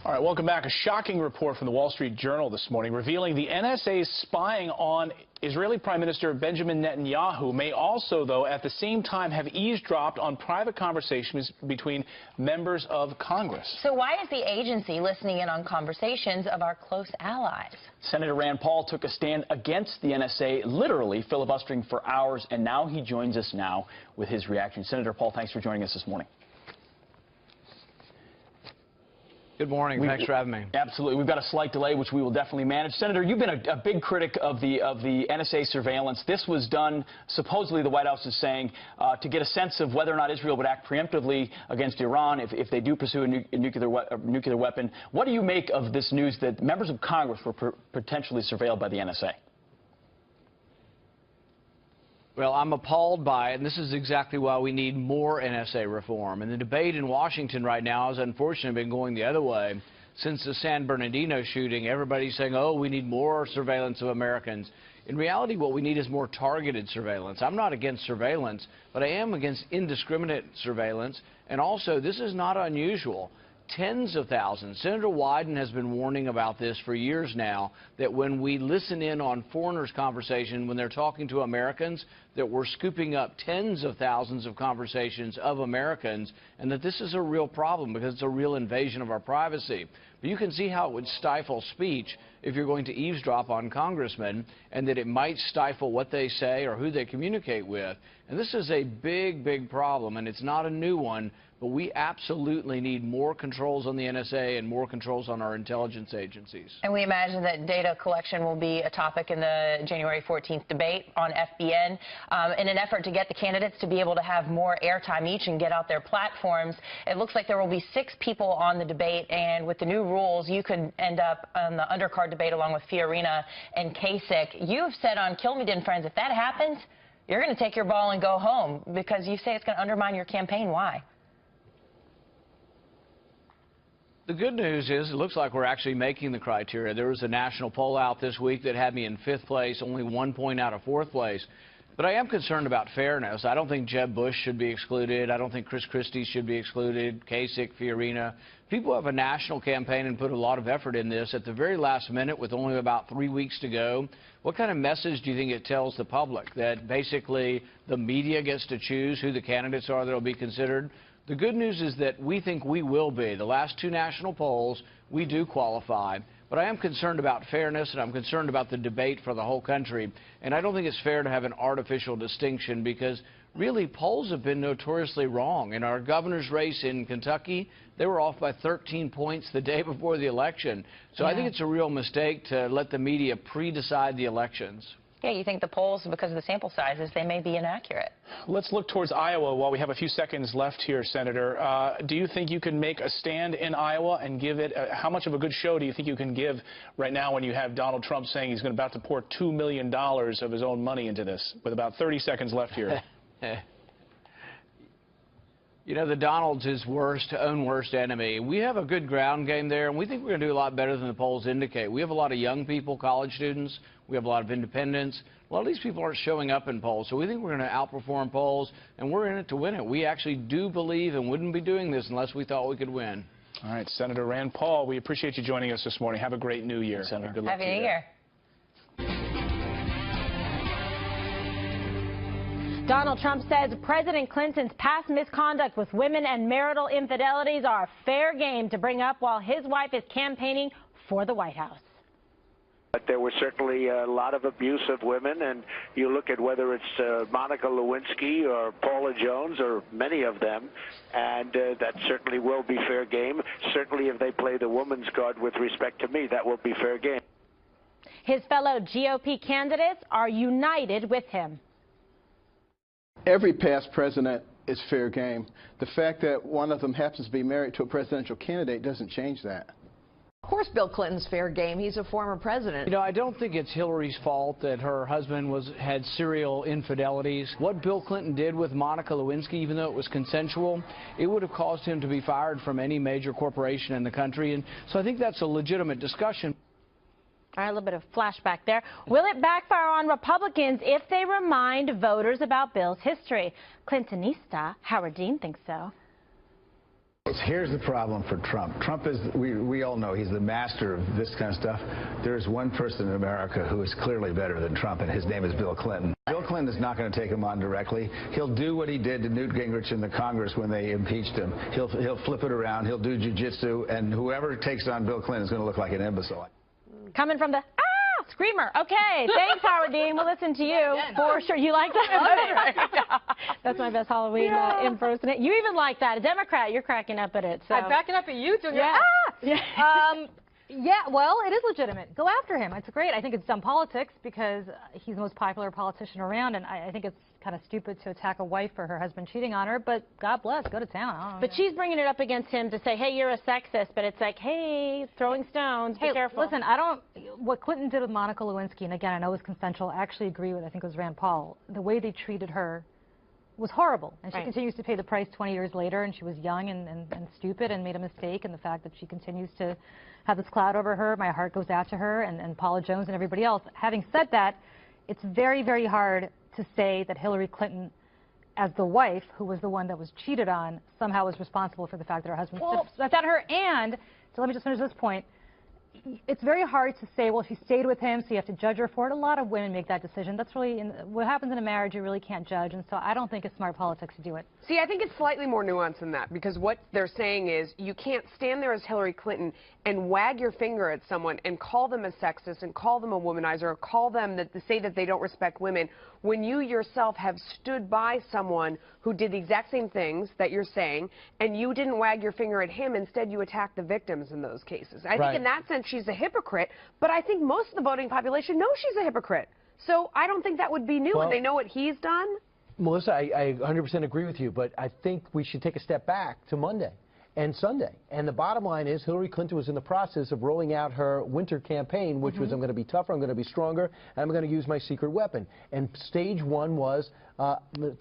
All right, welcome back. A shocking report from the Wall Street Journal this morning revealing the NSA's spying on Israeli Prime Minister Benjamin Netanyahu may also, though, at the same time have eavesdropped on private conversations between members of Congress. So why is the agency listening in on conversations of our close allies? Senator Rand Paul took a stand against the NSA, literally filibustering for hours, and now he joins us now with his reaction. Senator Paul, thanks for joining us this morning. Good morning. Thanks for having me. Absolutely. We've got a slight delay, which we will definitely manage. Senator, you've been a big critic of the NSA surveillance. This was done, supposedly the White House is saying, to get a sense of whether or not Israel would act preemptively against Iran if they do pursue a nuclear weapon. What do you make of this news that members of Congress were potentially surveilled by the NSA? Well, I'm appalled by it, and this is exactly why we need more NSA reform. And the debate in Washington right now has unfortunately been going the other way. Since the San Bernardino shooting, everybody's saying, oh, we need more surveillance of Americans. In reality, what we need is more targeted surveillance. I'm not against surveillance, but I am against indiscriminate surveillance. And also, this is not unusual. Tens of thousands. Senator Wyden has been warning about this for years now, that when we listen in on foreigners' conversation, when they're talking to Americans, that we're scooping up tens of thousands of conversations of Americans, and that this is a real problem because it's a real invasion of our privacy. But you can see how it would stifle speech if you're going to eavesdrop on congressmen, and that it might stifle what they say or who they communicate with. And this is a big, big problem, and it's not a new one, but we absolutely need more controls on the NSA and more controls on our intelligence agencies. And we imagine that data collection will be a topic in the January 14th debate on FBN. In an effort to get the candidates to be able to have more airtime each and get out their platforms, it looks like there will be 6 people on the debate, and with the new rules, you could end up on the undercard debate along with Fiorina and Kasich. You have said on Kill Me Dead Friends, if that happens, you're going to take your ball and go home because you say it's going to undermine your campaign. Why? The good news is it looks like we're actually making the criteria. There was a national poll out this week that had me in 5th place, only 1 point out of 4th place. But I am concerned about fairness. I don't think Jeb Bush should be excluded. I don't think Chris Christie should be excluded, Kasich, Fiorina. People have a national campaign and put a lot of effort in this. At the very last minute, with only about 3 weeks to go, what kind of message do you think it tells the public? That basically the media gets to choose who the candidates are that will be considered? The good news is that we think we will be. The last 2 national polls, we do qualify. But I am concerned about fairness, and I'm concerned about the debate for the whole country. And I don't think it's fair to have an artificial distinction because really polls have been notoriously wrong. In our governor's race in Kentucky, they were off by 13 points the day before the election. So I think it's a real mistake to let the media pre-decide the elections. Yeah, you think the polls, because of the sample sizes, they may be inaccurate. Let's look towards Iowa while we have a few seconds left here, Senator. Do you think you can make a stand in Iowa and give it, how much of a good show do you think you can give right now when you have Donald Trump saying he's about to pour $2 million of his own money into this, with about 30 seconds left here? You know, the Donald's his own worst enemy. We have a good ground game there, and we think we're going to do a lot better than the polls indicate. We have a lot of young people, college students. We have a lot of independents. A lot of these people aren't showing up in polls, so we think we're going to outperform polls, and we're in it to win it. We actually do believe and wouldn't be doing this unless we thought we could win. All right, Senator Rand Paul, we appreciate you joining us this morning. Have a great new year. Senator. Good luck Happy New Year. Donald Trump says President Clinton's past misconduct with women and marital infidelities are fair game to bring up while his wife is campaigning for the White House. But there was certainly a lot of abuse of women, and you look at whether it's Monica Lewinsky or Paula Jones or many of them, and that certainly will be fair game. Certainly if they play the woman's card with respect to me, that will be fair game. His fellow GOP candidates are united with him. Every past president is fair game. The fact that one of them happens to be married to a presidential candidate doesn't change that. Of course Bill Clinton's fair game. He's a former president. You know, I don't think it's Hillary's fault that her husband had serial infidelities. What Bill Clinton did with Monica Lewinsky, even though it was consensual, it would have caused him to be fired from any major corporation in the country. And so I think that's a legitimate discussion. All right, a little bit of flashback there. Will it backfire on Republicans if they remind voters about Bill's history? Clintonista Howard Dean thinks so. Here's the problem for Trump. Trump is, we all know, he's the master of this kind of stuff. There's one person in America who is clearly better than Trump, and his name is Bill Clinton. Bill Clinton is not going to take him on directly. He'll do what he did to Newt Gingrich in the Congress when they impeached him. He'll flip it around. He'll do jiu-jitsu, and whoever takes on Bill Clinton is going to look like an imbecile. Coming from the screamer. Okay, thanks, Howard Dean. We'll listen to you for sure. You like that? That's my best Halloween impersonate. You even like that. A Democrat, you're cracking up at it. So. I'm cracking up at you too. Yeah. Yeah, well, it is legitimate. Go after him. It's great. I think it's dumb politics because he's the most popular politician around, and I think it's kind of stupid to attack a wife for her husband cheating on her, but God bless, go to town. But she's bringing it up against him to say, hey, you're a sexist, but it's like, hey, throwing stones, be careful. Listen, what Clinton did with Monica Lewinsky, and again, I know it was consensual, I actually agree with, I think it was Rand Paul, the way they treated her was horrible, and she continues to pay the price 20 years later, and she was young and stupid and made a mistake, and the fact that she continues to have this cloud over her, my heart goes out to her and Paula Jones and everybody else. Having said that, it's very, very hard to say that Hillary Clinton, as the wife, who was the one that was cheated on, somehow was responsible for the fact that her husband stepped at her. And, so let me just finish this point, it's very hard to say, well, she stayed with him, so you have to judge her for it. A lot of women make that decision. That's really, what happens in a marriage, you really can't judge, and so I don't think it's smart politics to do it. See, I think it's slightly more nuanced than that, because what they're saying is you can't stand there as Hillary Clinton and wag your finger at someone and call them a sexist and call them a womanizer or call them to say that they don't respect women when you yourself have stood by someone who did the exact same things that you're saying, and you didn't wag your finger at him. Instead, you attacked the victims in those cases. I think in that sense she's a hypocrite, but I think most of the voting population knows she's a hypocrite. So I don't think that would be new, and they know what he's done. Melissa, I 100% agree with you, but I think we should take a step back to Monday and Sunday. And the bottom line is Hillary Clinton was in the process of rolling out her winter campaign, which was I'm going to be tougher, I'm going to be stronger, and I'm going to use my secret weapon. And stage one was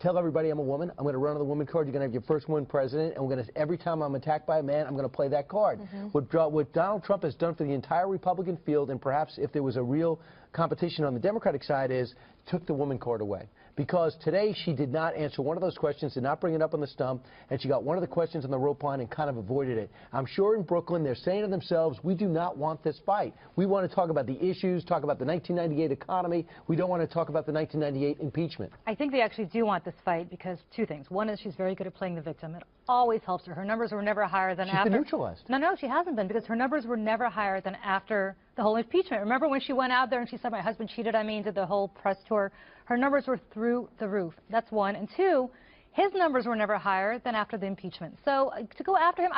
tell everybody I'm a woman, I'm going to run on the woman card, you're going to have your first woman president, and we're going to, every time I'm attacked by a man, I'm going to play that card. What Donald Trump has done for the entire Republican field, and perhaps if there was a real competition on the Democratic side, is took the woman card away. Because today she did not answer one of those questions, did not bring it up on the stump, and she got one of the questions on the rope line and kind of avoided it. I'm sure in Brooklyn they're saying to themselves, we do not want this fight. We want to talk about the issues, talk about the 1998 economy. We don't want to talk about the 1998 impeachment. I think they actually do want this fight because two things. One is she's very good at playing the victim. It always helps her. Her numbers were never higher than after. She's been neutralized. No, she hasn't been, because her numbers were never higher than after the whole impeachment. Remember when she went out there and she said, my husband cheated on me, and did the whole press tour? Her numbers were through the roof. That's one. And two, his numbers were never higher than after the impeachment. So to go after him,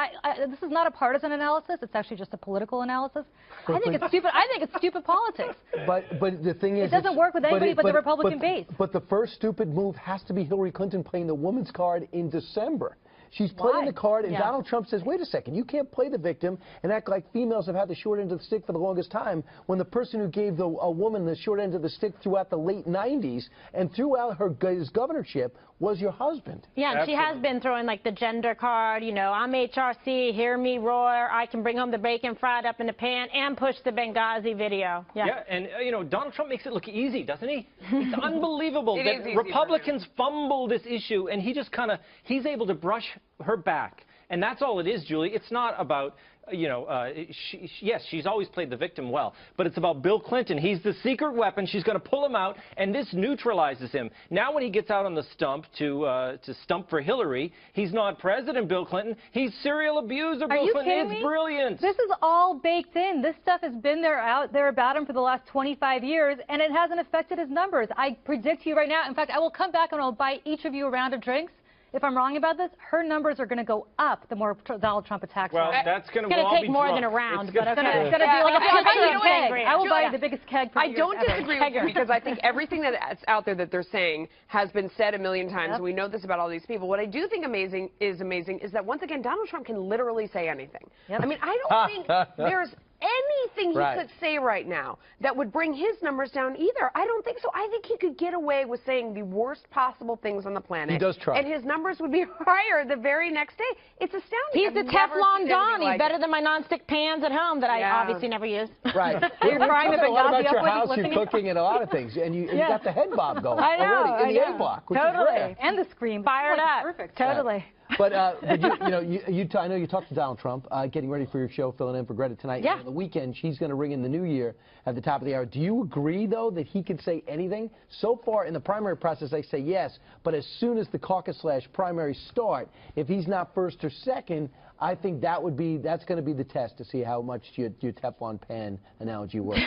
this is not a partisan analysis. It's actually just a political analysis. I think it's stupid. I think it's stupid politics. But the thing is, it doesn't work with anybody but the Republican base. But the first stupid move has to be Hillary Clinton playing the woman's card in December. She's playing the card, and Donald Trump says, wait a second, you can't play the victim and act like females have had the short end of the stick for the longest time, when the person who gave a woman the short end of the stick throughout the late 90s and throughout his governorship was your husband. Yeah, and she has been throwing like the gender card, you know, I'm HRC, hear me roar, I can bring home the bacon fried up in the pan, and push the Benghazi video. Yeah, and you know, Donald Trump makes it look easy, doesn't he? It's unbelievable that Republicans fumble this issue, and he just kind of, he's able to brush her back. And that's all it is, Julie. It's not about, you know, yes, she's always played the victim well, but it's about Bill Clinton. He's the secret weapon. She's going to pull him out, and this neutralizes him. Now when he gets out on the stump to stump for Hillary, he's not President Bill Clinton. He's serial abuser Bill Clinton. It's brilliant. This is all baked in. This stuff has been out there about him for the last 25 years, and it hasn't affected his numbers. I predict to you right now, in fact, I will come back and I'll buy each of you a round of drinks. If I'm wrong about this, her numbers are going to go up the more Donald Trump attacks. Well, that's going to take more than a round, but it's going to be like a keg. I will buy the biggest keg. I don't disagree with you, because I think everything that's out there that they're saying has been said a million times. We know this about all these people. What I do think is that once again, Donald Trump can literally say anything. I mean, I don't think there's anything he could say right now that would bring his numbers down either. I don't think so. I think he could get away with saying the worst possible things on the planet. He does try. And his numbers would be higher the very next day. It's astounding. He's the Teflon Don. He's better than my nonstick pans at home that I obviously never use. Right. You're frying a lot about your house, you're cooking, and a lot of things. And you got the head bob going already in the A block, which is rare. And the scream. Fired up. Perfect. Totally. But I know you talked to Donald Trump, getting ready for your show, filling in for Greta tonight. Yeah. And on the weekend, she's going to ring in the new year at the top of the hour. Do you agree, though, that he can say anything? So far in the primary process, they say yes. But as soon as the caucus/primary start, if he's not first or second, I think that's going to be the test to see how much your Teflon pan analogy works.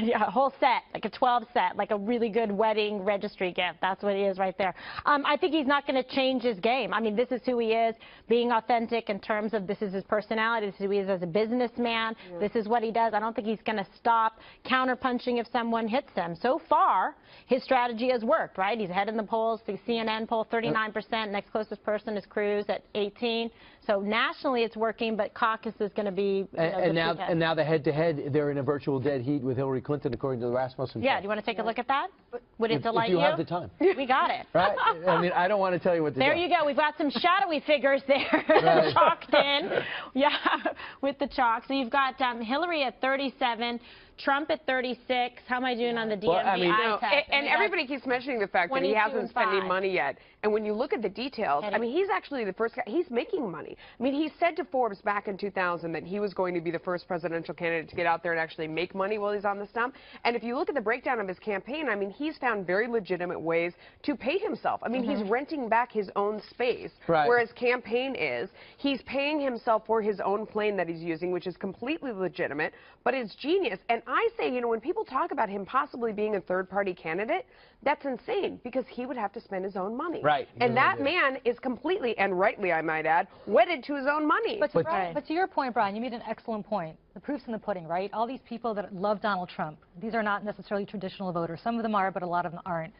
Yeah, a whole set, like a 12 set, like a really good wedding registry gift. That's what it is right there. I think he's not going to change his game. I mean, this is who he is, being authentic in terms of this is his personality, this is who he is as a businessman, this is what he does. I don't think he's going to stop counterpunching if someone hits him. So far, his strategy has worked, right? He's ahead in the polls. The CNN poll, 39%. Next closest person is Cruz at 18%. So nationally, it's working, but caucus is going to be. And now the head-to-head, they're in a virtual dead heat with Hillary Clinton, according to the Rasmussen. Yeah, do you want to take a look at that? Would it delight you? If you have the time. We got it. Right? I mean, I don't want to tell you what to do. There you go. We've got some shadowy figures there chalked in. Yeah, with the chalk. So you've got Hillary at 37. Trump at 36. How am I doing on the DMV? Well, I mean, and everybody keeps mentioning the fact that he hasn't spent any money yet. And when you look at the details, I mean, he's actually the first guy. He's making money. I mean, he said to Forbes back in 2000 that he was going to be the first presidential candidate to get out there and actually make money while he's on the stump. And if you look at the breakdown of his campaign, I mean, he's found very legitimate ways to pay himself. I mean, he's renting back his own space, where his campaign is. He's paying himself for his own plane that he's using, which is completely legitimate, but it's genius. And I say, you know, when people talk about him possibly being a third-party candidate, that's insane, because he would have to spend his own money. Right. And that man is completely, and rightly I might add, wedded to his own money. But to your point, Brian, you made an excellent point. The proof's in the pudding, right? All these people that love Donald Trump, these are not necessarily traditional voters. Some of them are, but a lot of them aren't.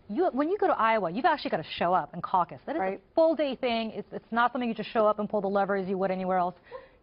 When you go to Iowa, you've actually got to show up and caucus. That is a full-day thing. It's not something you just show up and pull the lever as you would anywhere else.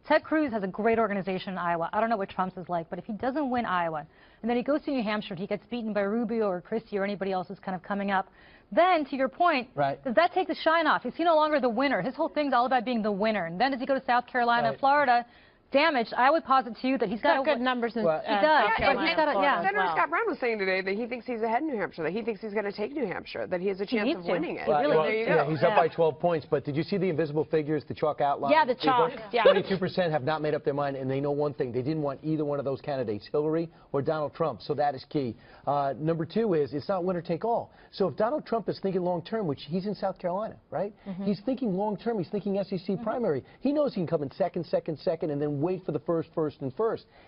Ted Cruz has a great organization in Iowa. I don't know what Trump's is like, but if he doesn't win Iowa, and then he goes to New Hampshire and he gets beaten by Rubio or Christie or anybody else who's kind of coming up, then, to your point, does that take the shine off? Is he no longer the winner? His whole thing's all about being the winner. And then does he go to South Carolina and Florida, damaged? I would posit to you that he's got good numbers in he does. Senator Scott Brown was saying today that he thinks he's ahead in New Hampshire, that he thinks he's going to take New Hampshire, that he has a chance of winning it. Well, there you go. Yeah, he's up by 12 points, but did you see the invisible figures, the chalk outline? Yeah, the chalk. 22% have not made up their mind, and they know one thing. They didn't want either one of those candidates, Hillary or Donald Trump, so that is key. Number two is it's not winner take all. So if Donald Trump is thinking long-term, which he's in South Carolina, right? He's thinking long-term. He's thinking SEC primary. He knows he can come in second, and then wait for the first.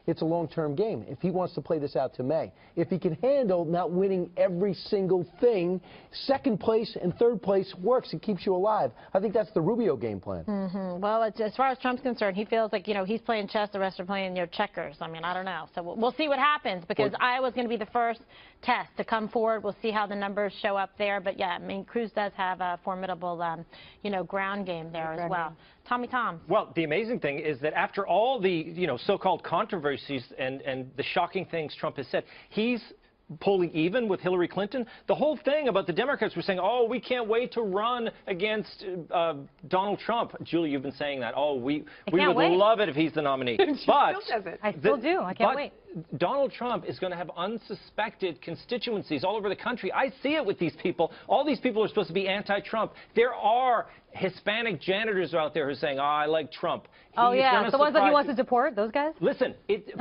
It's a long-term game if he wants to play this out to May. If he can handle not winning every single thing, second place and third place works. It keeps you alive. I think that's the Rubio game plan. Well, as far as Trump's concerned, he feels like, you know, he's playing chess, the rest are playing, you know, checkers. I mean, I don't know. So we'll see what happens, because Iowa's going to be the first test to come forward. We'll see how the numbers show up there. But, yeah, I mean, Cruz does have a formidable, you know, ground game there as well. Tommy Tom. Well, the amazing thing is that after all the, you know, so-called controversies and the shocking things Trump has said, he's polling even with Hillary Clinton. The whole thing about the Democrats were saying, oh, we can't wait to run against Donald Trump. Julie, you've been saying that. Oh, we would love it if he's the nominee. But I still do. I can't wait. Donald Trump is going to have unsuspected constituencies all over the country. I see it with these people. All these people are supposed to be anti-Trump. There are Hispanic janitors out there who are saying, oh, I like Trump. Oh, yeah. The ones that he wants to deport, those guys? Listen,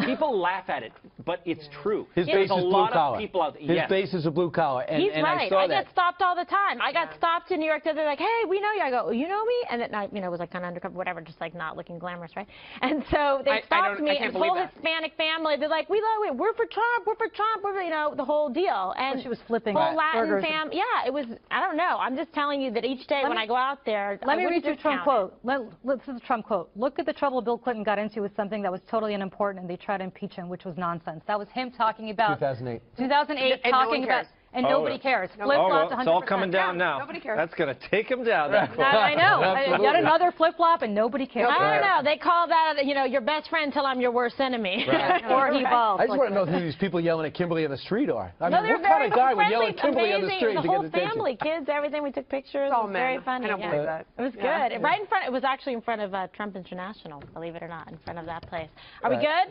people laugh at it, but it's true. His base is blue collar. His yes. base is a blue collar. And, he's right. I get stopped all the time. I got Yeah. stopped in New York. They're like, hey, we know you. I go, you know me? And then I, you know, was like kind of undercover, whatever, just like not looking glamorous, right? And so they stopped me, and the whole Hispanic family, they're like, we love it. We're for Trump. We're for Trump. We're, you know, the whole deal. And she was flipping whole Latin family. Yeah, it was, I don't know. I'm just telling you that each day when I go out there, let me read you a Trump quote. This is a Trump quote. Look at the trouble Bill Clinton got into with something that was totally unimportant, and they tried to impeach him, which was nonsense. That was him talking about 2008. 2008, and talking about. And nobody cares. Flip-flop, it's all coming down now. Nobody cares. That's going to take him down. I know. Yet another flip-flop, and nobody cares. I don't know. They call that, you know, your best friend till I'm your worst enemy. Right. Or he evolves. I just want to know who these people yelling at Kimberly on the street are. I mean, they're what kind of guy would yell friendly, at Kimberly on the street the to whole get attention? family, kids, everything. We took pictures. It's all It was very funny. I don't believe that. It was good. Right in front. It was actually in front of Trump International, believe it or not, in front of that place. Are we good?